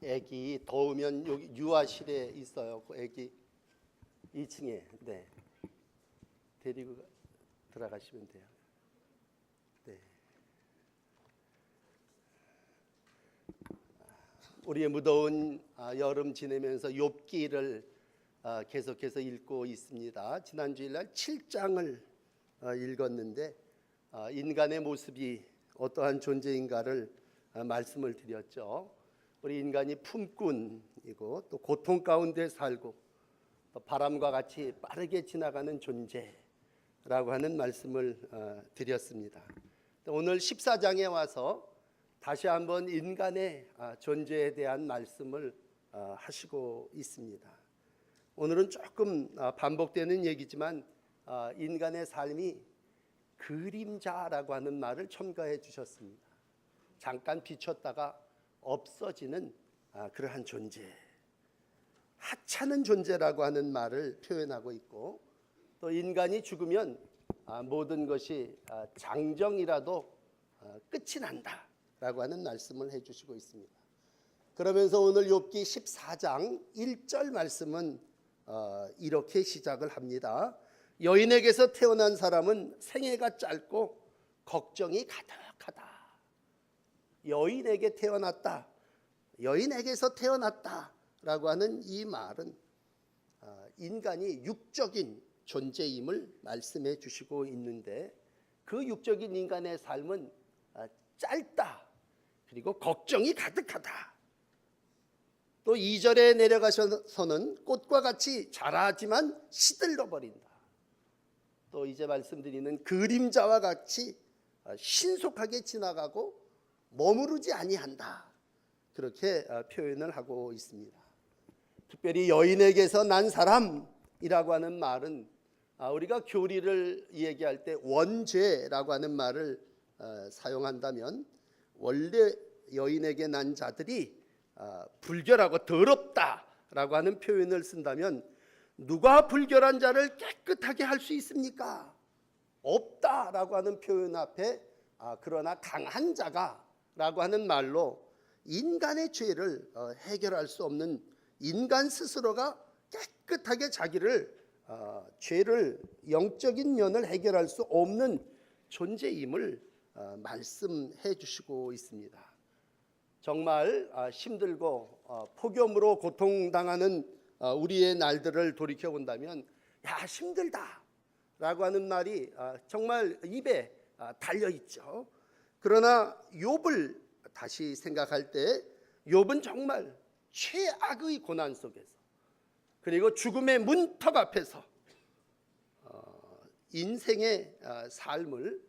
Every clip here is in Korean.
애기 더우면 여기 유아실에 있어요. 그 애기 2층에 데리고 들어가시면 돼요. 우리의 무더운 여름 지내면서 욥기를 계속해서 읽고 있습니다. 지난 주일날 7장을 읽었는데 인간의 모습이 어떠한 존재인가를 말씀을 드렸죠. 우리 인간이 품꾼이고 또 고통 가운데 살고 또 바람과 같이 빠르게 지나가는 존재라고 하는 말씀을 드렸습니다. 오늘 14장에 와서 다시 한번 인간의 존재에 대한 말씀을 하시고 있습니다. 오늘은 조금 반복되는 얘기지만 인간의 삶이 그림자라고 하는 말을 첨가해 주셨습니다. 잠깐 비쳤다가 없어지는 그러한 존재, 하찮은 존재라고 하는 말을 표현하고 있고, 또 인간이 죽으면 모든 것이 장정이라도 끝이 난다 라고 하는 말씀을 해주시고 있습니다. 그러면서 오늘 욥기 14장 1절 말씀은 이렇게 시작을 합니다. 여인에게서 태어난 사람은 생애가 짧고 걱정이 가득하다. 여인에게 태어났다, 여인에게서 태어났다 라고 하는 이 말은 인간이 육적인 존재임을 말씀해 주시고 있는데, 그 육적인 인간의 삶은 짧다, 그리고 걱정이 가득하다. 또 2절에 내려가셔서는 꽃과 같이 자라지만 시들러 버린다. 또 이제 말씀드리는 그림자와 같이 신속하게 지나가고 머무르지 아니한다, 그렇게 표현을 하고 있습니다. 특별히 여인에게서 난 사람이라고 하는 말은 우리가 교리를 얘기할 때 원죄라고 하는 말을 사용한다면, 원래 여인에게 난 자들이 불결하고 더럽다라고 하는 표현을 쓴다면, 누가 불결한 자를 깨끗하게 할 수 있습니까? 없다라고 하는 표현 앞에 그러나 강한 자가 라고 하는 말로 인간의 죄를 해결할 수 없는 인간 스스로가 깨끗하게 자기를 죄를, 영적인 면을 해결할 수 없는 존재임을 말씀해 주시고 있습니다. 정말 힘들고 폭염으로 고통당하는 우리의 날들을 돌이켜 본다면, 야 힘들다 라고 하는 말이 정말 입에 달려있죠. 그러나 욥을 다시 생각할 때 욥은 정말 최악의 고난 속에서, 그리고 죽음의 문턱 앞에서 인생의 삶을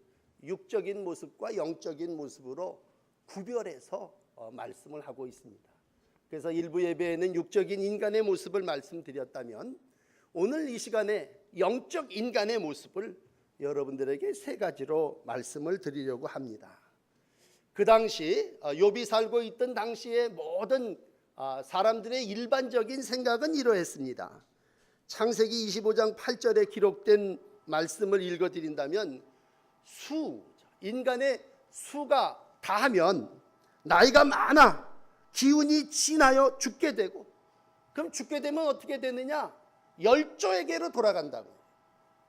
육적인 모습과 영적인 모습으로 구별해서 말씀을 하고 있습니다. 그래서 일부 예배에는 육적인 인간의 모습을 말씀드렸다면, 오늘 이 시간에 영적 인간의 모습을 여러분들에게 세 가지로 말씀을 드리려고 합니다. 그 당시 욥이 살고 있던 당시의 모든 사람들의 일반적인 생각은 이러했습니다. 창세기 25장 8절에 기록된 말씀을 읽어드린다면, 인간의 수가 다하면 나이가 많아 기운이 지나여 죽게 되고, 그럼 죽게 되면 어떻게 되느냐? 열조에게로 돌아간다고.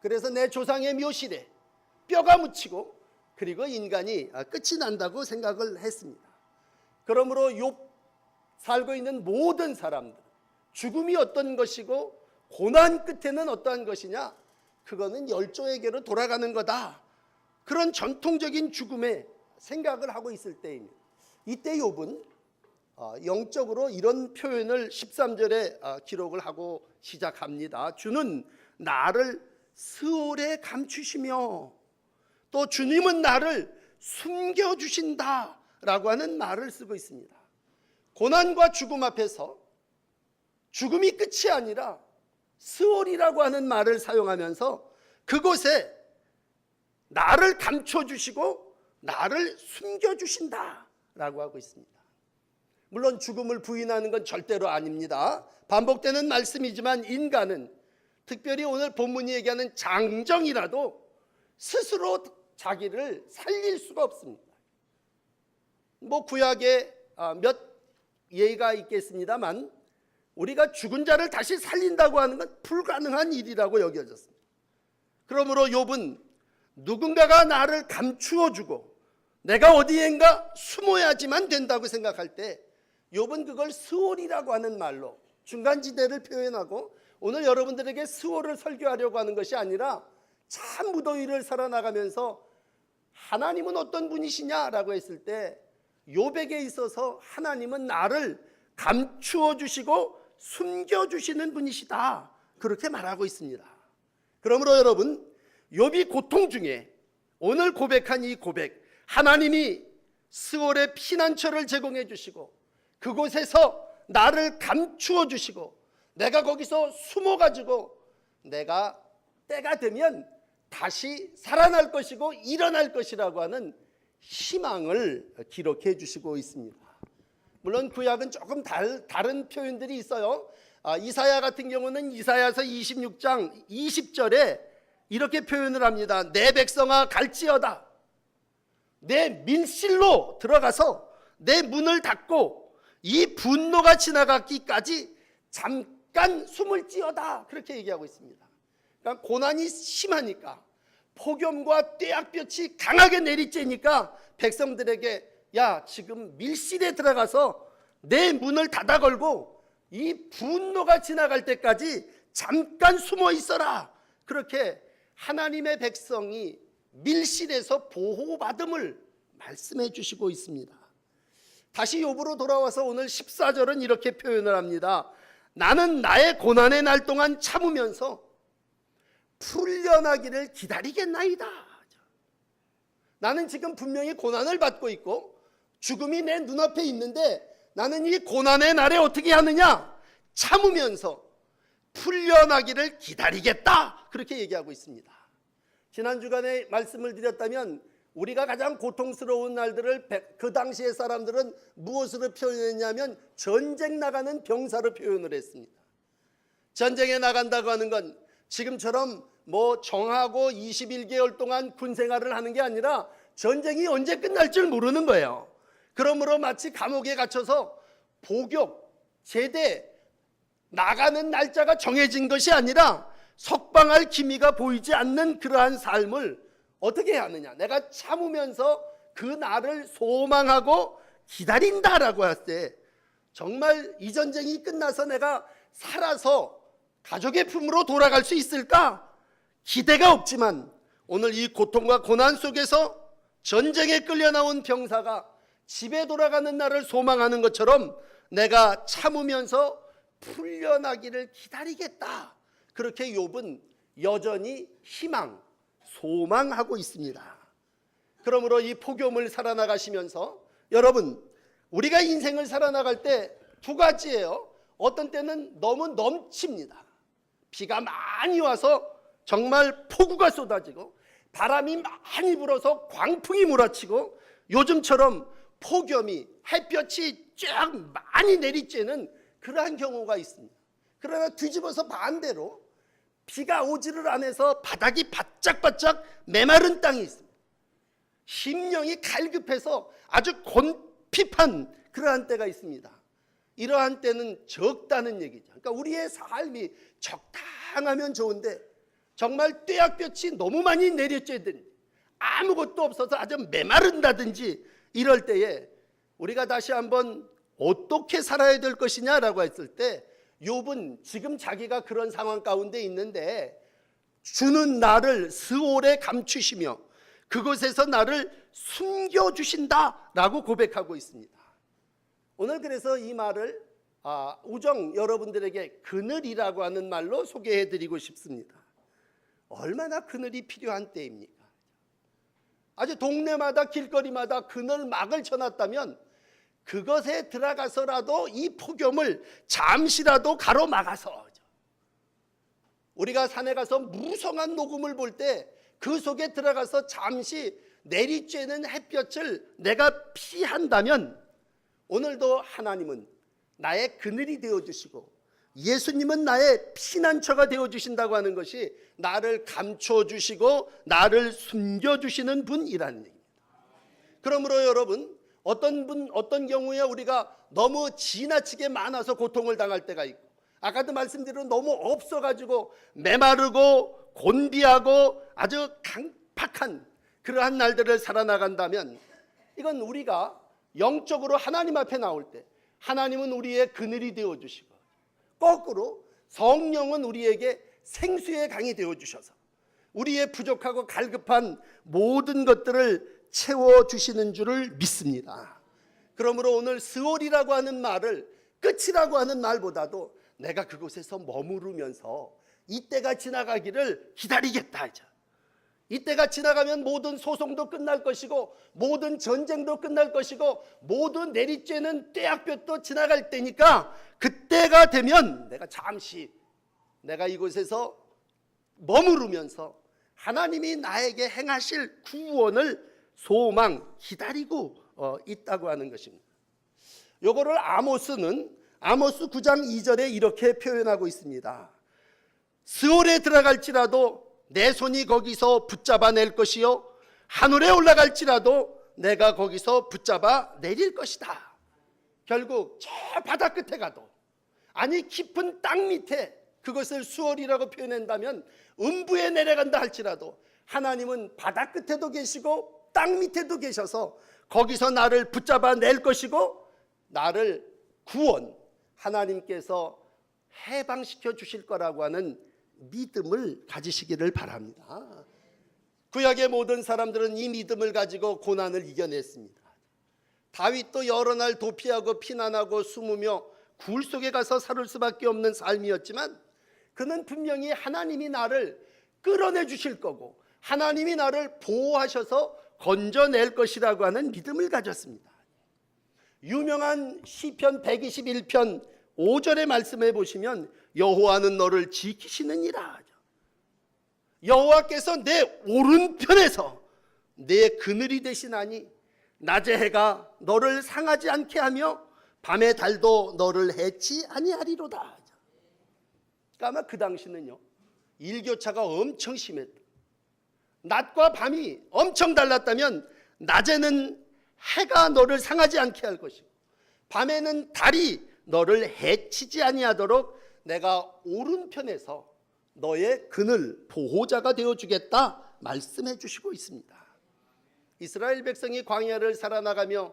그래서 내 조상의 묘실에 뼈가 묻히고, 그리고 인간이 끝이 난다고 생각을 했습니다. 그러므로 욥 살고 있는 모든 사람들, 죽음이 어떤 것이고 고난 끝에는 어떠한 것이냐? 그거는 열조에게로 돌아가는 거다, 그런 전통적인 죽음의 생각을 하고 있을 때입니다. 이때 욥은 영적으로 이런 표현을 13절에 기록을 하고 시작합니다. 주는 나를 스올에 감추시며 또 주님은 나를 숨겨주신다 라고 하는 말을 쓰고 있습니다. 고난과 죽음 앞에서 죽음이 끝이 아니라 스올이라고 하는 말을 사용하면서 그곳에 나를 감춰주시고 나를 숨겨주신다 라고 하고 있습니다. 물론 죽음을 부인하는 건 절대로 아닙니다. 반복되는 말씀이지만 인간은, 특별히 오늘 본문이 얘기하는 장정이라도 스스로 자기를 살릴 수가 없습니다. 구약의 몇 예가 있겠습니다만 우리가 죽은 자를 다시 살린다고 하는 건 불가능한 일이라고 여겨졌습니다. 그러므로 욥은 누군가가 나를 감추어주고 내가 어디엔가 숨어야지만 된다고 생각할 때 욥은 그걸 스올이라고 하는 말로 중간지대를 표현하고, 오늘 여러분들에게 스올을 설교하려고 하는 것이 아니라 참 무더위를 살아나가면서 하나님은 어떤 분이시냐라고 했을 때 욥에게 있어서 하나님은 나를 감추어 주시고 숨겨 주시는 분이시다, 그렇게 말하고 있습니다. 그러므로 여러분, 욥이 고통 중에 오늘 고백한 이 고백, 하나님이 스올의 피난처를 제공해 주시고 그곳에서 나를 감추어 주시고 내가 거기서 숨어 가지고 내가 때가 되면 다시 살아날 것이고 일어날 것이라고 하는 희망을 기록해 주시고 있습니다. 물론 구약은 조금 다른 표현들이 있어요. 이사야 같은 경우는 이사야서 26장 20절에 이렇게 표현을 합니다. 내 백성아 갈지어다. 내 밀실로 들어가서 내 문을 닫고 이 분노가 지나가기까지 잠깐 숨을지어다, 그렇게 얘기하고 있습니다. 그러니까 고난이 심하니까, 폭염과 떼약볕이 강하게 내리쬐니까 백성들에게 야, 지금 밀실에 들어가서 내 문을 닫아 걸고 이 분노가 지나갈 때까지 잠깐 숨어 있어라, 그렇게 하나님의 백성이 밀실에서 보호받음을 말씀해 주시고 있습니다. 다시 욥으로 돌아와서 오늘 14절은 이렇게 표현을 합니다. 나는 나의 고난의 날 동안 참으면서 풀려나기를 기다리겠나이다. 나는 지금 분명히 고난을 받고 있고 죽음이 내 눈앞에 있는데 나는 이 고난의 날에 어떻게 하느냐? 참으면서 풀려나기를 기다리겠다, 그렇게 얘기하고 있습니다. 지난 주간에 말씀을 드렸다면 우리가 가장 고통스러운 날들을 그 당시의 사람들은 무엇으로 표현했냐면 전쟁 나가는 병사로 표현을 했습니다. 전쟁에 나간다고 하는 건 지금처럼 정하고 21개월 동안 군 생활을 하는 게 아니라 전쟁이 언제 끝날 줄 모르는 거예요. 그러므로 마치 감옥에 갇혀서 복역, 제대, 나가는 날짜가 정해진 것이 아니라 석방할 기미가 보이지 않는 그러한 삶을 어떻게 해야 하느냐? 내가 참으면서 그 날을 소망하고 기다린다라고 할 때 정말 이 전쟁이 끝나서 내가 살아서 가족의 품으로 돌아갈 수 있을까? 기대가 없지만 오늘 이 고통과 고난 속에서 전쟁에 끌려 나온 병사가 집에 돌아가는 날을 소망하는 것처럼 내가 참으면서 풀려나기를 기다리겠다, 그렇게 욥은 여전히 희망, 소망하고 있습니다. 그러므로 이 폭염을 살아나가시면서 여러분, 우리가 인생을 살아나갈 때 두 가지예요. 어떤 때는 너무 넘칩니다. 비가 많이 와서 정말 폭우가 쏟아지고 바람이 많이 불어서 광풍이 몰아치고 요즘처럼 폭염이 햇볕이 쫙 많이 내리쬐는 그러한 경우가 있습니다. 그러나 뒤집어서 반대로 비가 오지를 않아서 바닥이 바짝바짝 메마른 땅이 있습니다. 심령이 갈급해서 아주 곤핍한 그러한 때가 있습니다. 이러한 때는 적다는 얘기죠. 그러니까 우리의 삶이 적당하면 좋은데 정말 떼약볕이 너무 많이 내려쬐든지 아무것도 없어서 아주 메마른다든지 이럴 때에 우리가 다시 한번 어떻게 살아야 될 것이냐라고 했을 때 욥은 지금 자기가 그런 상황 가운데 있는데 주는 나를 스올에 감추시며 그곳에서 나를 숨겨주신다라고 고백하고 있습니다. 오늘 그래서 이 말을 우정 여러분들에게 그늘이라고 하는 말로 소개해드리고 싶습니다. 얼마나 그늘이 필요한 때입니까? 아주 동네마다 길거리마다 그늘 막을 쳐놨다면 그것에 들어가서라도 이 폭염을 잠시라도 가로막아서, 우리가 산에 가서 무성한 녹음을 볼 때 그 속에 들어가서 잠시 내리쬐는 햇볕을 내가 피한다면 오늘도 하나님은 나의 그늘이 되어주시고 예수님은 나의 피난처가 되어주신다고 하는 것이 나를 감춰주시고 나를 숨겨주시는 분이라는 얘기입니다. 그러므로 여러분, 어떤 경우에 우리가 너무 지나치게 많아서 고통을 당할 때가 있고, 아까도 말씀드린 너무 없어가지고 메마르고 곤비하고 아주 강팍한 그러한 날들을 살아나간다면, 이건 우리가 영적으로 하나님 앞에 나올 때 하나님은 우리의 그늘이 되어주시고, 거꾸로 성령은 우리에게 생수의 강이 되어주셔서 우리의 부족하고 갈급한 모든 것들을 채워주시는 줄을 믿습니다. 그러므로 오늘 스올이라고 하는 말을, 끝이라고 하는 말보다도 내가 그곳에서 머무르면서 이때가 지나가기를 기다리겠다. 이때가 지나가면 모든 소송도 끝날 것이고, 모든 전쟁도 끝날 것이고, 모든 내리쬐는 떼약볕도 지나갈 때니까, 그때가 되면 내가 잠시 내가 이곳에서 머무르면서 하나님이 나에게 행하실 구원을 소망 기다리고 있다고 하는 것입니다. 요거를 아모스는 아모스 9장 2절에 이렇게 표현하고 있습니다. 스올에 들어갈지라도 내 손이 거기서 붙잡아낼 것이요, 하늘에 올라갈지라도 내가 거기서 붙잡아 내릴 것이다. 결국 저 바다 끝에 가도, 아니 깊은 땅 밑에, 그것을 수월이라고 표현한다면 음부에 내려간다 할지라도 하나님은 바다 끝에도 계시고 땅 밑에도 계셔서 거기서 나를 붙잡아 낼 것이고, 나를 구원, 하나님께서 해방시켜 주실 거라고 하는 믿음을 가지시기를 바랍니다. 구약의 모든 사람들은 이 믿음을 가지고 고난을 이겨냈습니다. 다윗도 여러 날 도피하고 피난하고 숨으며 굴 속에 가서 살을 수밖에 없는 삶이었지만, 그는 분명히 하나님이 나를 끌어내 주실 거고 하나님이 나를 보호하셔서 건져낼 것이라고 하는 믿음을 가졌습니다. 유명한 시편 121편 5절의 말씀에 보시면 여호와는 너를 지키시느니라. 여호와께서 내 오른편에서 내 그늘이 되시나니 낮의 해가 너를 상하지 않게 하며 밤의 달도 너를 해치 아니하리로다. 그러니까 아마 그 당시는요, 일교차가 엄청 심했다. 낮과 밤이 엄청 달랐다면 낮에는 해가 너를 상하지 않게 할 것이고 밤에는 달이 너를 해치지 아니하도록 내가 오른편에서 너의 그늘 보호자가 되어주겠다 말씀해 주시고 있습니다. 이스라엘 백성이 광야를 살아나가며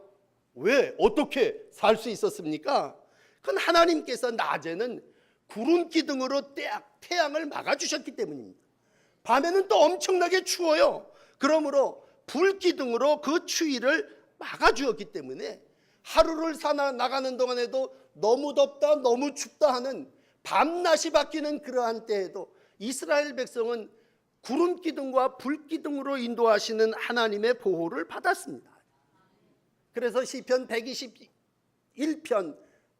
왜 어떻게 살 수 있었습니까? 그건 하나님께서 낮에는 구름 기둥으로 태양을 막아주셨기 때문입니다. 밤에는 또 엄청나게 추워요. 그러므로 불 기둥으로 그 추위를 막아주었기 때문에 하루를 나가는 동안에도 너무 덥다 너무 춥다 하는 밤낮이 바뀌는 그러한 때에도 이스라엘 백성은 구름 기둥과 불 기둥으로 인도하시는 하나님의 보호를 받았습니다. 그래서 시편 121편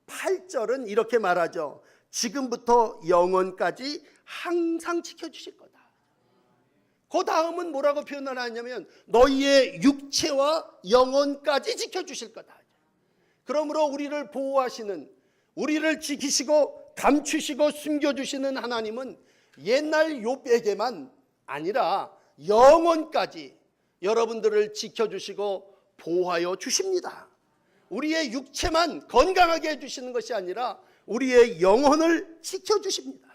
8절은 이렇게 말하죠. 지금부터 영원까지 항상 지켜주실 거다. 그 다음은 뭐라고 표현을 하냐면 너희의 육체와 영혼까지 지켜주실 거다. 그러므로 우리를 보호하시는, 우리를 지키시고 감추시고 숨겨주시는 하나님은 옛날 욥에게만 아니라 영혼까지 여러분들을 지켜주시고 보호하여 주십니다. 우리의 육체만 건강하게 해주시는 것이 아니라 우리의 영혼을 지켜주십니다.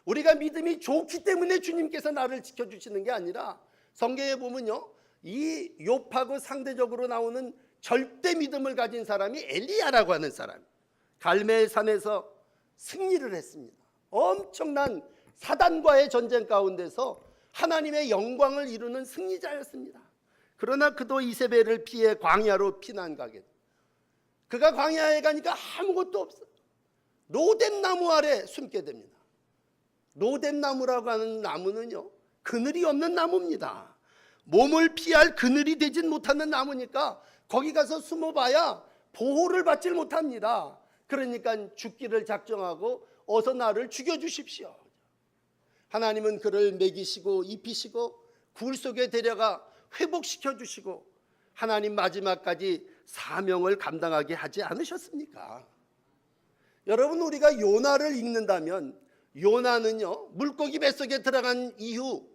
우리가 믿음이 좋기 때문에 주님께서 나를 지켜주시는 게 아니라, 성경에 보면요, 이 욥하고 상대적으로 나오는 절대 믿음을 가진 사람이 엘리야라고 하는 사람, 갈멜산에서 승리를 했습니다. 엄청난 사단과의 전쟁 가운데서 하나님의 영광을 이루는 승리자였습니다. 그러나 그도 이세벨을 피해 광야로 피난 가게 됩니다. 그가 광야에 가니까 아무것도 없어요. 로뎀나무 아래 숨게 됩니다. 로뎀나무라고 하는 나무는요, 그늘이 없는 나무입니다. 몸을 피할 그늘이 되진 못하는 나무니까 거기 가서 숨어봐야 보호를 받질 못합니다. 그러니까 죽기를 작정하고 어서 나를 죽여주십시오. 하나님은 그를 먹이시고 입히시고 굴 속에 데려가 회복시켜 주시고 하나님 마지막까지 사명을 감당하게 하지 않으셨습니까? 여러분, 우리가 요나를 읽는다면 요나는요, 물고기 뱃속에 들어간 이후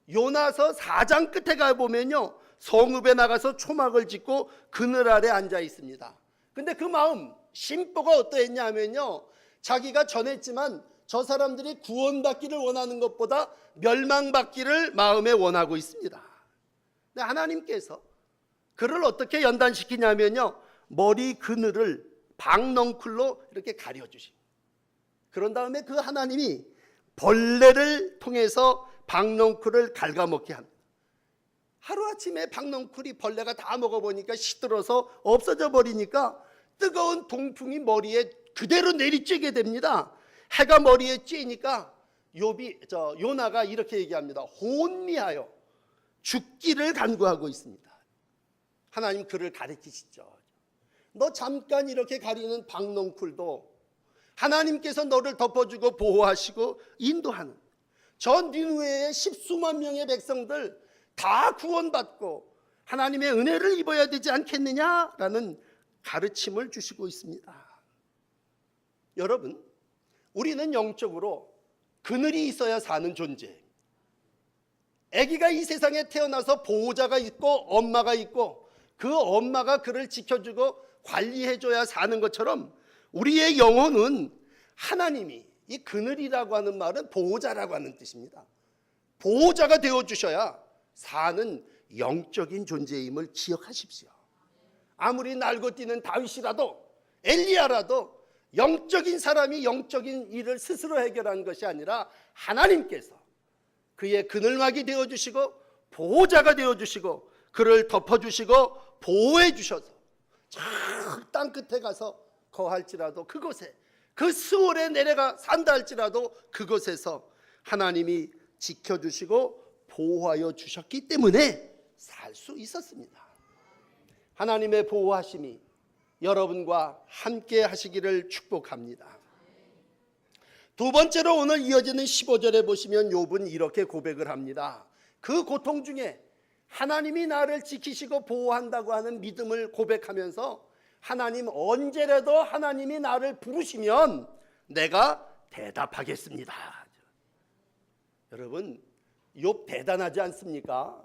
요나서 4장 끝에 가보면요, 성읍에 나가서 초막을 짓고 그늘 아래 앉아 있습니다. 근데 그 마음, 심보가 어떠했냐 하면요, 자기가 전했지만 저 사람들이 구원받기를 원하는 것보다 멸망받기를 마음에 원하고 있습니다. 근데 하나님께서 그를 어떻게 연단시키냐면요, 머리 그늘을 박넝쿨로 이렇게 가려주십니다. 그런 다음에 그 하나님이 벌레를 통해서 박넝쿨을 갉아먹게 합니다. 하루아침에 박넝쿨이 벌레가 다 먹어보니까 시들어서 없어져 버리니까 뜨거운 동풍이 머리에 그대로 내리쬐게 됩니다. 해가 머리에 쬐니까 요나가 이렇게 얘기합니다. 혼미하여 죽기를 간구하고 있습니다. 하나님 그를 가르치시죠. 너 잠깐 이렇게 가리는 박넝쿨도 하나님께서 너를 덮어주고 보호하시고 인도하는, 전 니느웨의 십수만 명의 백성들 다 구원받고 하나님의 은혜를 입어야 되지 않겠느냐라는 가르침을 주시고 있습니다. 여러분, 우리는 영적으로 그늘이 있어야 사는 존재. 아기가 이 세상에 태어나서 보호자가 있고 엄마가 있고 그 엄마가 그를 지켜주고 관리해줘야 사는 것처럼 우리의 영혼은 하나님이, 이 그늘이라고 하는 말은 보호자라고 하는 뜻입니다. 보호자가 되어주셔야 사는 영적인 존재임을 기억하십시오. 아무리 날고 뛰는 다윗이라도 엘리야라도 영적인 사람이 영적인 일을 스스로 해결하는 것이 아니라 하나님께서 그의 그늘막이 되어주시고 보호자가 되어주시고 그를 덮어주시고 보호해주셔서 저 땅 끝에 가서 거할지라도 그곳에, 그 스올에 내려가 산다 할지라도 그곳에서 하나님이 지켜주시고 보호하여 주셨기 때문에 살 수 있었습니다. 하나님의 보호하심이 여러분과 함께 하시기를 축복합니다. 두 번째로 오늘 이어지는 15절에 보시면 욥은 이렇게 고백을 합니다. 그 고통 중에 하나님이 나를 지키시고 보호한다고 하는 믿음을 고백하면서 하나님, 언제라도 하나님이 나를 부르시면 내가 대답하겠습니다. 여러분, 욥 대단하지 않습니까?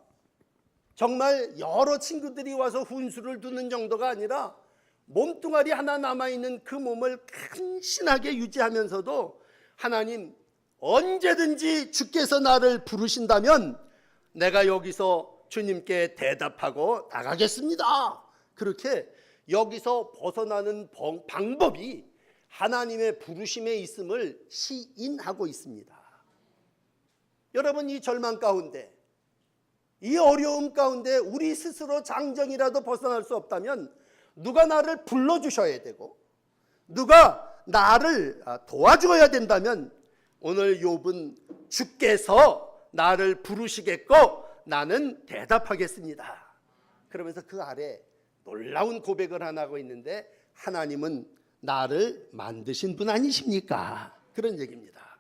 정말 여러 친구들이 와서 훈수를 두는 정도가 아니라 몸뚱아리 하나 남아있는 그 몸을 간신하게 유지하면서도 하나님, 언제든지 주께서 나를 부르신다면 내가 여기서 주님께 대답하고 나가겠습니다. 그렇게 여기서 벗어나는 방법이 하나님의 부르심에 있음을 시인하고 있습니다. 여러분, 이 절망 가운데, 이 어려움 가운데 우리 스스로 장정이라도 벗어날 수 없다면 누가 나를 불러주셔야 되고 누가 나를 도와줘야 된다면 오늘 욥은 주께서 나를 부르시겠고 나는 대답하겠습니다. 그러면서 그 아래 놀라운 고백을 하나 하고 있는데, 하나님은 나를 만드신 분 아니십니까? 그런 얘기입니다.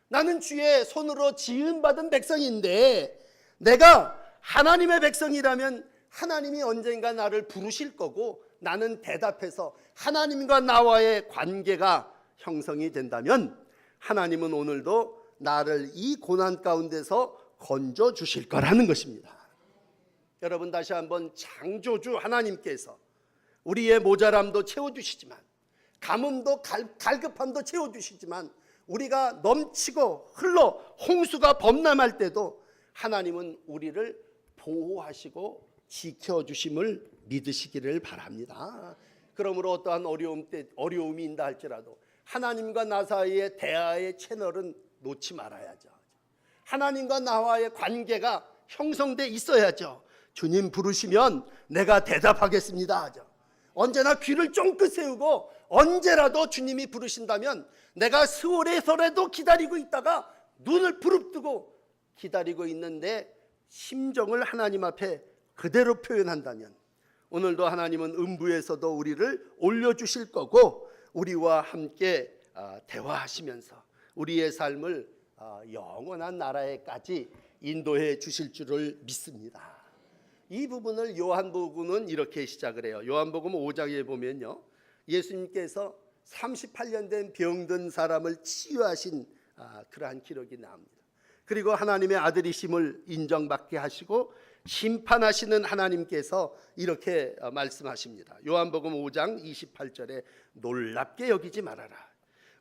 나는 주의 손으로 지음받은 백성인데 내가 하나님의 백성이라면 하나님이 언젠가 나를 부르실 거고 나는 대답해서 하나님과 나와의 관계가 형성이 된다면 하나님은 오늘도 나를 이 고난 가운데서 건져 주실 거라는 것입니다. 여러분, 다시 한번 창조주 하나님께서 우리의 모자람도 채워주시지만 가뭄도 갈급함도 채워주시지만 우리가 넘치고 흘러 홍수가 범람할 때도 하나님은 우리를 보호하시고 지켜주심을 믿으시기를 바랍니다. 그러므로 어떠한 어려움이 있다 할지라도 하나님과 나 사이의 대화의 채널은 놓지 말아야죠. 하나님과 나와의 관계가 형성돼 있어야죠. 주님 부르시면 내가 대답하겠습니다 하죠. 언제나 귀를 쫑긋 세우고 언제라도 주님이 부르신다면 내가 스올에서라도 기다리고 있다가 눈을 부릅뜨고 기다리고 있는데 심정을 하나님 앞에 그대로 표현한다면 오늘도 하나님은 음부에서도 우리를 올려주실 거고 우리와 함께 대화하시면서 우리의 삶을 영원한 나라에까지 인도해 주실 줄을 믿습니다. 이 부분을 요한복음은 이렇게 시작을 해요. 요한복음 5장에 보면요, 예수님께서 38년 된 병든 사람을 치유하신 그러한 기록이 나옵니다. 그리고 하나님의 아들이심을 인정받게 하시고 심판하시는 하나님께서 이렇게 말씀하십니다. 요한복음 5장 28절에 놀랍게 여기지 말아라.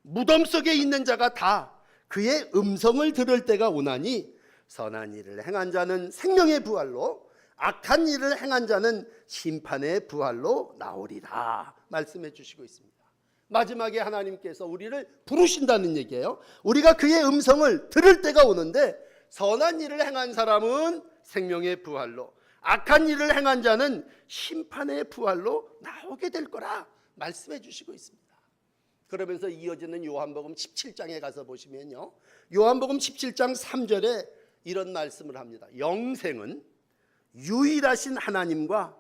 무덤 속에 있는 자가 다 그의 음성을 들을 때가 오나니 선한 일을 행한 자는 생명의 부활로 악한 일을 행한 자는 심판의 부활로 나오리라 말씀해 주시고 있습니다. 마지막에 하나님께서 우리를 부르신다는 얘기예요. 우리가 그의 음성을 들을 때가 오는데 선한 일을 행한 사람은 생명의 부활로 악한 일을 행한 자는 심판의 부활로 나오게 될 거라 말씀해 주시고 있습니다. 그러면서 이어지는 요한복음 17장에 가서 보시면요, 요한복음 17장 3절에 이런 말씀을 합니다. 영생은 유일하신 하나님과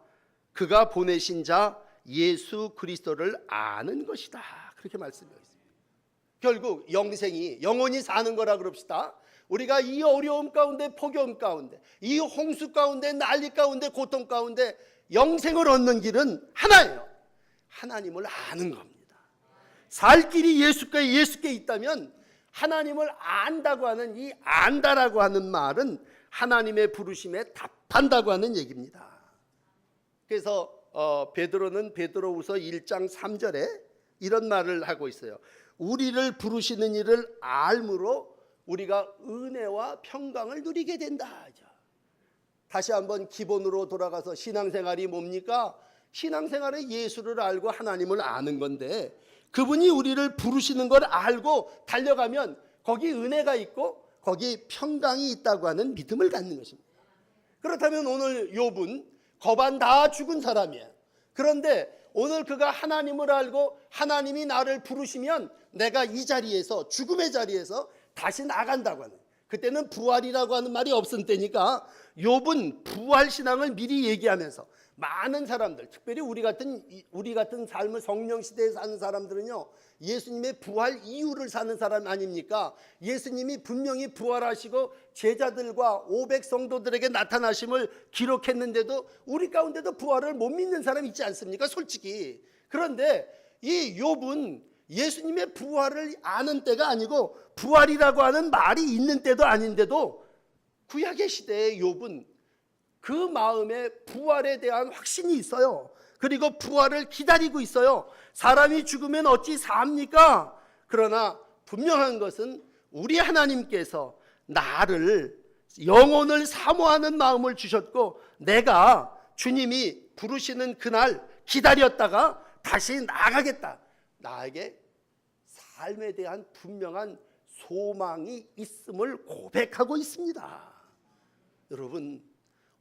그가 보내신 자 예수 그리스도를 아는 것이다. 그렇게 말씀하고 있습니다. 결국 영생이 영원히 사는 거라 그럽시다. 우리가 이 어려움 가운데, 폭염 가운데, 이 홍수 가운데, 난리 가운데, 고통 가운데 영생을 얻는 길은 하나예요. 하나님을 아는 겁니다. 살 길이 예수께 있다면 하나님을 안다고 하는 이 안다라고 하는 말은 하나님의 부르심에 답한다고 하는 얘기입니다. 그래서 베드로는 베드로후서 1장 3절에 이런 말을 하고 있어요. 우리를 부르시는 이를 알므로 우리가 은혜와 평강을 누리게 된다. 다시 한번 기본으로 돌아가서 신앙생활이 뭡니까? 신앙생활은 예수를 알고 하나님을 아는 건데 그분이 우리를 부르시는 걸 알고 달려가면 거기 은혜가 있고 거기 평강이 있다고 하는 믿음을 갖는 것입니다. 그렇다면 오늘 욥은 거반 다 죽은 사람이에요. 그런데 오늘 그가 하나님을 알고 하나님이 나를 부르시면 내가 이 자리에서, 죽음의 자리에서 다시 나간다고 하는, 그때는 부활이라고 하는 말이 없은 때니까 욥은 부활신앙을 미리 얘기하면서 많은 사람들, 특별히 우리 같은 삶을 성령 시대에 사는 사람들은요, 예수님의 부활 이후를 사는 사람 아닙니까? 예수님이 분명히 부활하시고 제자들과 500 성도들에게 나타나심을 기록했는데도 우리 가운데도 부활을 못 믿는 사람 있지 않습니까? 솔직히. 그런데 이 욥은 예수님의 부활을 아는 때가 아니고 부활이라고 하는 말이 있는 때도 아닌데도 구약의 시대의 욥은 그 마음에 부활에 대한 확신이 있어요. 그리고 부활을 기다리고 있어요. 사람이 죽으면 어찌 삽니까? 그러나 분명한 것은 우리 하나님께서 나를, 영혼을 사모하는 마음을 주셨고 내가 주님이 부르시는 그날 기다렸다가 다시 나가겠다. 나에게 삶에 대한 분명한 소망이 있음을 고백하고 있습니다. 여러분,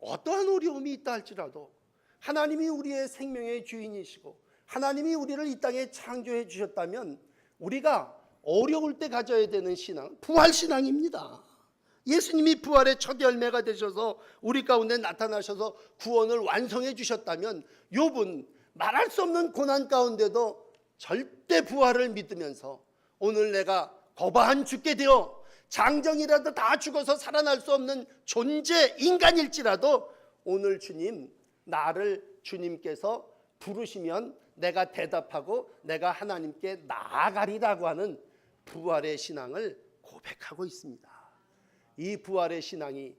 어떠한 어려움이 있다 할지라도 하나님이 우리의 생명의 주인이시고 하나님이 우리를 이 땅에 창조해 주셨다면 우리가 어려울 때 가져야 되는 신앙, 부활신앙입니다. 예수님이 부활의 첫 열매가 되셔서 우리 가운데 나타나셔서 구원을 완성해 주셨다면 욥은 말할 수 없는 고난 가운데도 절대 부활을 믿으면서 오늘 내가 거바한 죽게 되어 장정이라도 다 죽어서 살아날 수 없는 존재 인간일지라도 오늘 주님, 나를 주님께서 부르시면 내가 대답하고 내가 하나님께 나아가리라고 하는 부활의 신앙을 고백하고 있습니다. 이 부활의 신앙이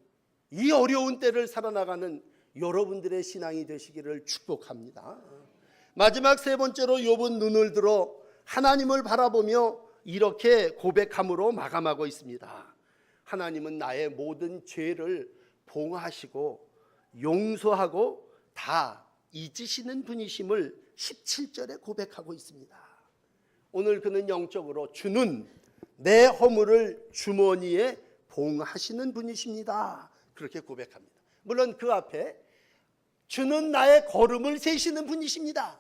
이 어려운 때를 살아나가는 여러분들의 신앙이 되시기를 축복합니다. 마지막 세 번째로 욥은 눈을 들어 하나님을 바라보며 이렇게 고백함으로 마감하고 있습니다. 하나님은 나의 모든 죄를 봉하시고 용서하고 다 잊으시는 분이심을 17절에 고백하고 있습니다. 오늘 그는 영적으로 주는 내 허물을 주머니에 봉하시는 분이십니다. 그렇게 고백합니다. 물론 그 앞에 주는 나의 걸음을 세시는 분이십니다.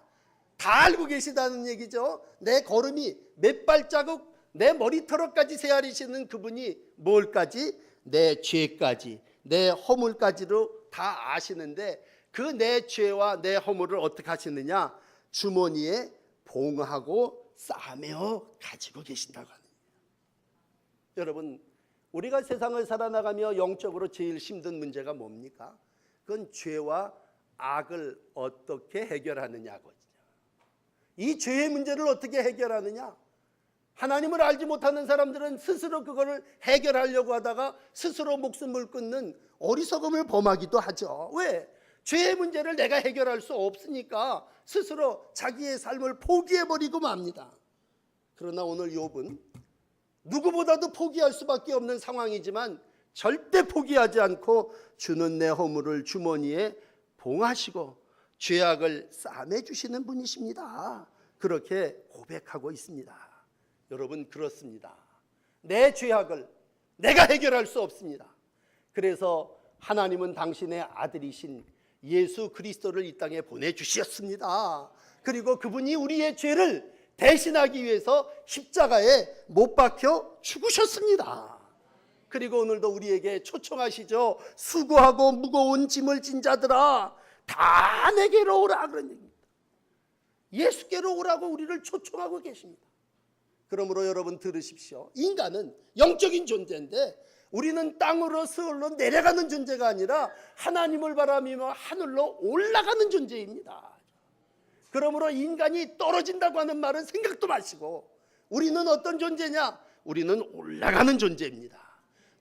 다 알고 계시다는 얘기죠. 내 걸음이 몇 발자국, 내 머리털까지 세아리시는 그분이 뭘까지? 내 죄까지, 내 허물까지로 다 아시는데 그 내 죄와 내 허물을 어떻게 하시느냐? 주머니에 봉하고 싸매어 가지고 계신다고 하는 거예요. 여러분, 우리가 세상을 살아나가며 영적으로 제일 힘든 문제가 뭡니까? 그건 죄와 악을 어떻게 해결하느냐거든요. 이 죄의 문제를 어떻게 해결하느냐? 하나님을 알지 못하는 사람들은 스스로 그거를 해결하려고 하다가 스스로 목숨을 끊는 어리석음을 범하기도 하죠. 왜? 죄의 문제를 내가 해결할 수 없으니까 스스로 자기의 삶을 포기해버리고 맙니다. 그러나 오늘 욥은 누구보다도 포기할 수밖에 없는 상황이지만 절대 포기하지 않고 주는 내 허물을 주머니에 봉하시고 죄악을 싸매주시는 분이십니다. 그렇게 고백하고 있습니다. 여러분, 그렇습니다. 내 죄악을 내가 해결할 수 없습니다. 그래서 하나님은 당신의 아들이신 예수 그리스도를 이 땅에 보내주셨습니다. 그리고 그분이 우리의 죄를 대신하기 위해서 십자가에 못 박혀 죽으셨습니다. 그리고 오늘도 우리에게 초청하시죠. 수고하고 무거운 짐을 진 자들아 다 내게로 오라, 그런 얘기입니다. 예수께로 오라고 우리를 초청하고 계십니다. 그러므로 여러분 들으십시오. 인간은 영적인 존재인데 우리는 땅으로 스을로 내려가는 존재가 아니라 하나님을 바라며 하늘로 올라가는 존재입니다. 그러므로 인간이 떨어진다고 하는 말은 생각도 마시고 우리는 어떤 존재냐? 우리는 올라가는 존재입니다.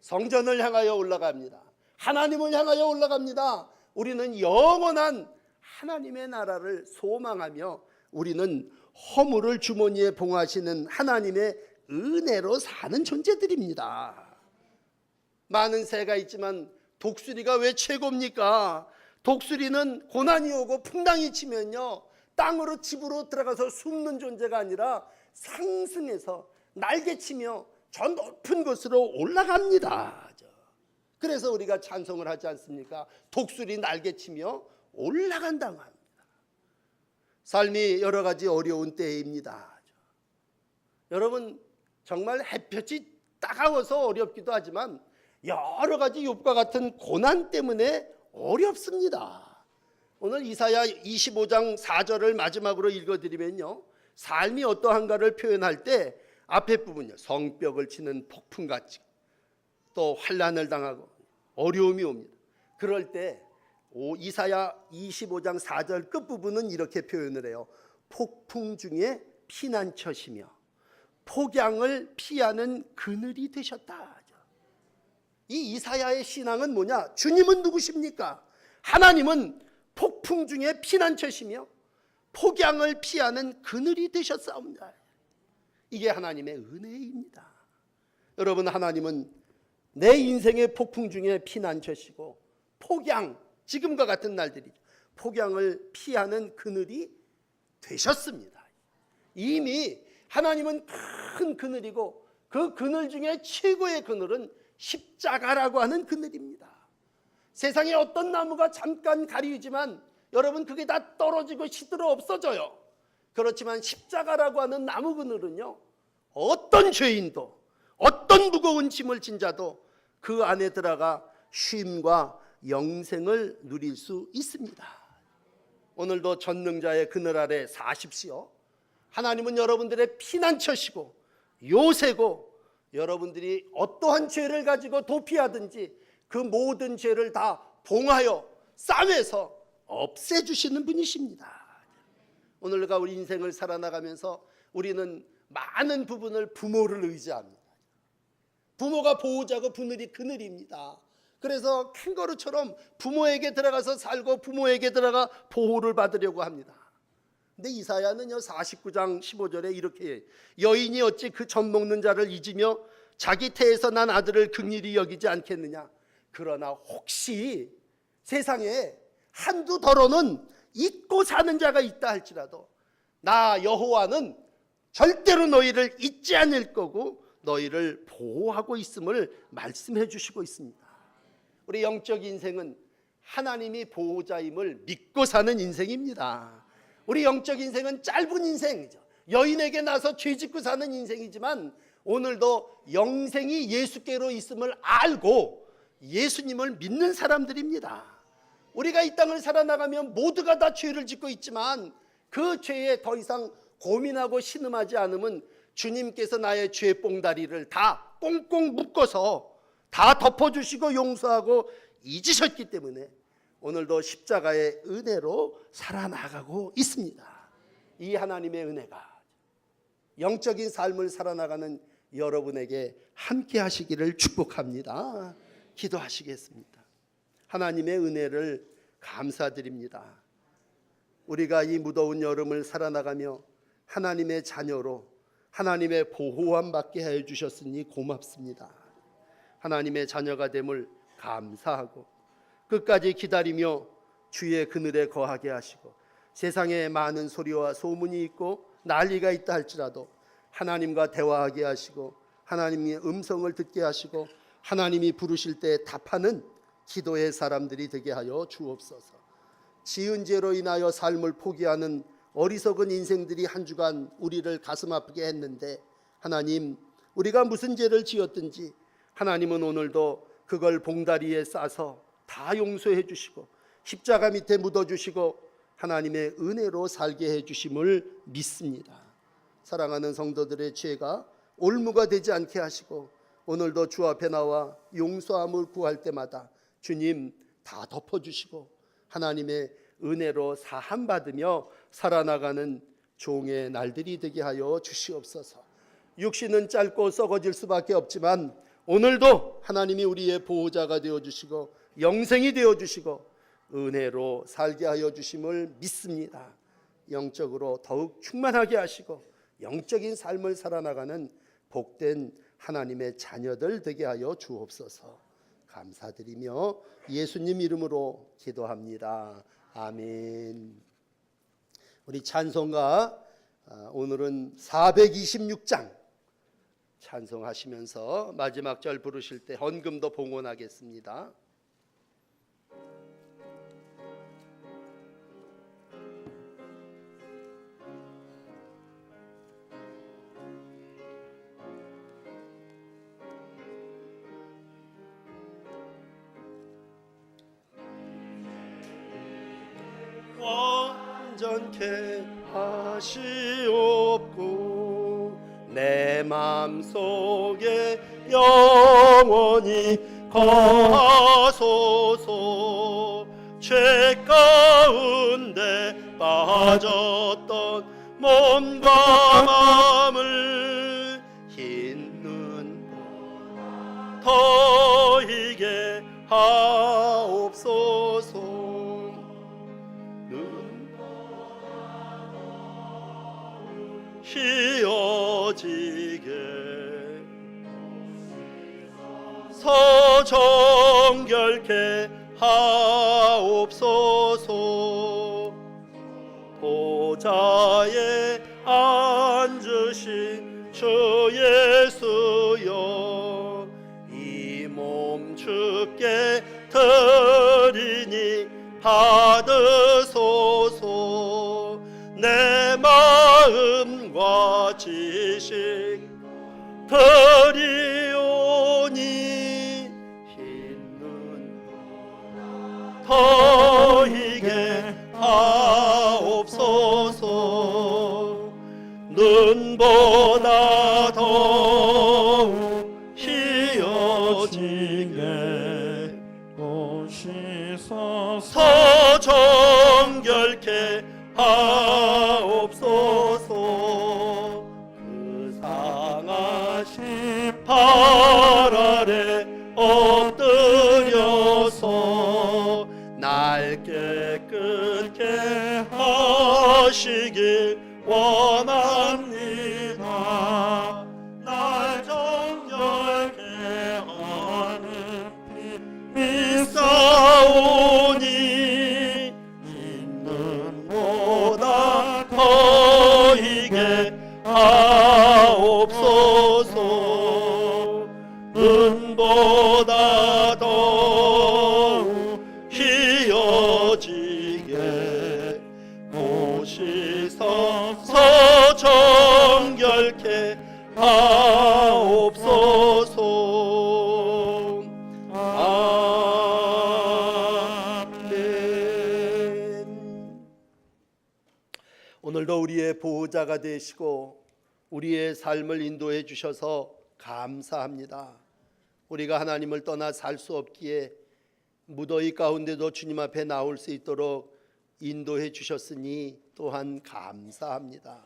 성전을 향하여 올라갑니다. 하나님을 향하여 올라갑니다. 우리는 영원한 하나님의 나라를 소망하며 우리는 허물을 주머니에 봉하시는 하나님의 은혜로 사는 존재들입니다. 많은 새가 있지만 독수리가 왜 최고입니까? 독수리는 고난이 오고 풍랑이 치면요 땅으로 집으로 들어가서 숨는 존재가 아니라 상승해서 날개치며 저 높은 곳으로 올라갑니다. 그래서 우리가 찬송을 하지 않습니까? 독수리 날개치며 올라간다고 합니다. 삶이 여러 가지 어려운 때입니다. 여러분, 정말 햇볕이 따가워서 어렵기도 하지만 여러 가지 욥과 같은 고난 때문에 어렵습니다. 오늘 이사야 25장 4절을 마지막으로 읽어드리면요, 삶이 어떠한가를 표현할 때 앞에 부분이요, 성벽을 치는 폭풍같이 또 환난을 당하고 어려움이 옵니다. 그럴 때 이사야 25장 4절 끝부분은 이렇게 표현을 해요. 폭풍 중에 피난처시며 폭양을 피하는 그늘이 되셨다. 이 이사야의 신앙은 뭐냐? 주님은 누구십니까? 하나님은 폭풍 중에 피난처시며 폭양을 피하는 그늘이 되셨사옵니다. 이게 하나님의 은혜입니다. 여러분, 하나님은 내 인생의 폭풍 중에 피난처시고 폭양, 지금과 같은 날들이죠, 폭양을 피하는 그늘이 되셨습니다. 이미 하나님은 큰 그늘이고 그 그늘 중에 최고의 그늘은 십자가라고 하는 그늘입니다. 세상에 어떤 나무가 잠깐 가리우지만 여러분 그게 다 떨어지고 시들어 없어져요. 그렇지만 십자가라고 하는 나무 그늘은요, 어떤 죄인도 어떤 무거운 짐을 진 자도 그 안에 들어가 쉼과 영생을 누릴 수 있습니다. 오늘도 전능자의 그늘 아래 사십시오. 하나님은 여러분들의 피난처시고 요새고 여러분들이 어떠한 죄를 가지고 도피하든지 그 모든 죄를 다 봉하여 싸매서 없애주시는 분이십니다. 오늘과 우리 인생을 살아나가면서 우리는 많은 부분을 부모를 의지합니다. 부모가 보호자고 그늘입니다. 그래서 캥거루처럼 부모에게 들어가서 살고 부모에게 들어가 보호를 받으려고 합니다. 근데 이사야는요 49장 15절에 이렇게, 여인이 어찌 그 젖 먹는 자를 잊으며 자기 태에서 난 아들을 긍휼히 여기지 않겠느냐. 그러나 혹시 세상에 한두 더러는 잊고 사는 자가 있다 할지라도 나 여호와는 절대로 너희를 잊지 않을 거고 너희를 보호하고 있음을 말씀해 주시고 있습니다. 우리 영적 인생은 하나님이 보호자임을 믿고 사는 인생입니다. 우리 영적 인생은 짧은 인생이죠. 여인에게 나서 죄짓고 사는 인생이지만 오늘도 영생이 예수께로 있음을 알고 예수님을 믿는 사람들입니다. 우리가 이 땅을 살아나가면 모두가 다 죄를 짓고 있지만 그 죄에 더 이상 고민하고 신음하지 않으면 주님께서 나의 죄 뽕다리를 다 꽁꽁 묶어서 다 덮어주시고 용서하고 잊으셨기 때문에 오늘도 십자가의 은혜로 살아나가고 있습니다. 이 하나님의 은혜가 영적인 삶을 살아나가는 여러분에게 함께 하시기를 축복합니다. 기도하시겠습니다. 하나님의 은혜를 감사드립니다. 우리가 이 무더운 여름을 살아나가며 하나님의 자녀로 하나님의 보호함 받게 해주셨으니 고맙습니다. 하나님의 자녀가 됨을 감사하고 끝까지 기다리며 주의 그늘에 거하게 하시고 세상에 많은 소리와 소문이 있고 난리가 있다 할지라도 하나님과 대화하게 하시고 하나님의 음성을 듣게 하시고 하나님이 부르실 때 답하는 기도의 사람들이 되게 하여 주옵소서. 지은 죄로 인하여 삶을 포기하는 어리석은 인생들이 한 주간 우리를 가슴 아프게 했는데 하나님, 우리가 무슨 죄를 지었든지 하나님은 오늘도 그걸 봉다리에 싸서 다 용서해 주시고 십자가 밑에 묻어주시고 하나님의 은혜로 살게 해주심을 믿습니다. 사랑하는 성도들의 죄가 올무가 되지 않게 하시고 오늘도 주 앞에 나와 용서함을 구할 때마다 주님 다 덮어주시고 하나님의 은혜로 사함받으며 살아나가는 종의 날들이 되게 하여 주시옵소서. 육신은 짧고 썩어질 수밖에 없지만 오늘도 하나님이 우리의 보호자가 되어주시고 영생이 되어주시고 은혜로 살게 하여 주심을 믿습니다. 영적으로 더욱 충만하게 하시고 영적인 삶을 살아나가는 복된 하나님의 자녀들 되게 하여 주옵소서. 감사드리며 예수님 이름으로 기도합니다. 아멘. 우리 찬송가 오늘은 426장 찬송하시면서 마지막 절 부르실 때 헌금도 봉헌하겠습니다. 완전케 하시옵고 내 맘속에 영원히 거하소서. 죄 가운데 빠졌던 몸과 마음을 흰 눈보다 더이게 하옵소서. 희어지게 서정결케 하옵소서. 보좌에 앉으신 주 예수여 이 몸 주께 드리니 받으소서. 내 마음과 지식 드리오니 흰 눈보다 더이게 하옵소서. 눈보다 더욱 희어지게 오시소서. 정결케 하옵소서. 그 상하신 발 아래 엎드려서 날 깨끗게 하시길 원합니다. 날 정결케 하는 피 싸우니 눈보다 더이게 하옵소서. 눈보다 더욱 희어지게 오시소서. 정결케 하옵소서. 아멘. 오늘도 우리의 보호자가 되시고 우리의 삶을 인도해 주셔서 감사합니다. 우리가 하나님을 떠나 살 수 없기에 무더위 가운데도 주님 앞에 나올 수 있도록 인도해 주셨으니 또한 감사합니다.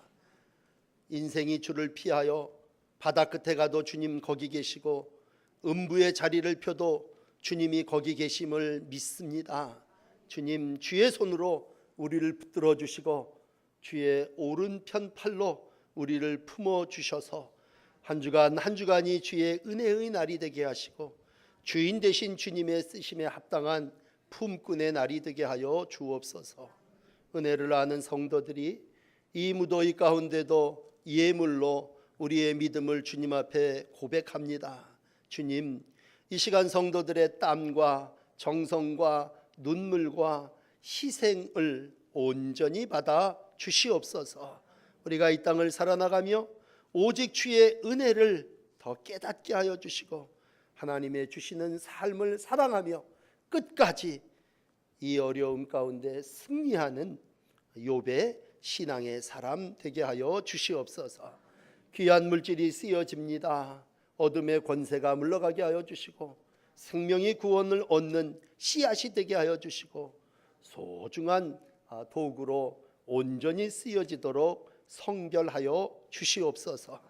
인생이 주를 피하여 바다 끝에 가도 주님 거기 계시고 음부의 자리를 펴도 주님이 거기 계심을 믿습니다. 주님 주의 손으로 우리를 붙들어 주시고 주의 오른편 팔로 우리를 품어 주셔서 한 주간이 주의 은혜의 날이 되게 하시고 주인 되신 주님의 쓰심에 합당한 품꾼의 날이 되게 하여 주옵소서. 은혜를 아는 성도들이 이 무더위 가운데도 예물로 우리의 믿음을 주님 앞에 고백합니다. 주님, 이 시간 성도들의 땀과 정성과 눈물과 희생을 온전히 받아 주시옵소서. 우리가 이 땅을 살아나가며 오직 주의 은혜를 더 깨닫게 하여 주시고 하나님의 주시는 삶을 사랑하며 끝까지 이 어려움 가운데 승리하는 욥의 신앙의 사람 되게 하여 주시옵소서. 귀한 물질이 쓰여집니다. 어둠의 권세가 물러가게 하여 주시고 생명의 구원을 얻는 씨앗이 되게 하여 주시고 소중한 도구로 온전히 쓰여지도록 성결하여 주시옵소서.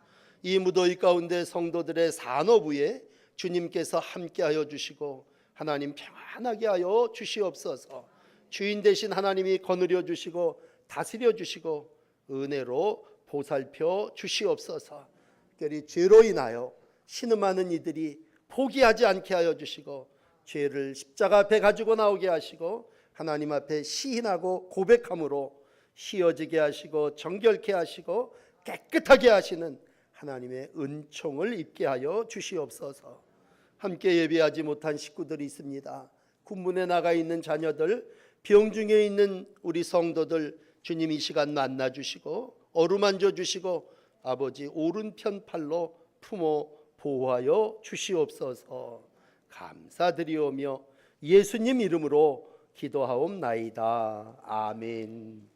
이 무더위 가운데 성도들의 산업위에 주님께서 함께하여 주시고 하나님 평안하게 하여 주시옵소서. 주인 되신 하나님이 거느려 주시고 다스려 주시고 은혜로 보살펴 주시옵소서. 특별히 죄로 인하여 신음하는 이들이 포기하지 않게 하여 주시고 죄를 십자가 앞에 가지고 나오게 하시고 하나님 앞에 시인하고 고백함으로 휘어지게 하시고 정결케 하시고 깨끗하게 하시는 하나님의 은총을 입게 하여 주시옵소서. 함께 예배하지 못한 식구들이 있습니다. 군문에 나가 있는 자녀들, 병중에 있는 우리 성도들 주님 이 시간 만나 주시고 어루만져 주시고 아버지 오른편 팔로 품어 보호하여 주시옵소서. 감사드리오며 예수님 이름으로 기도하옵나이다. 아멘.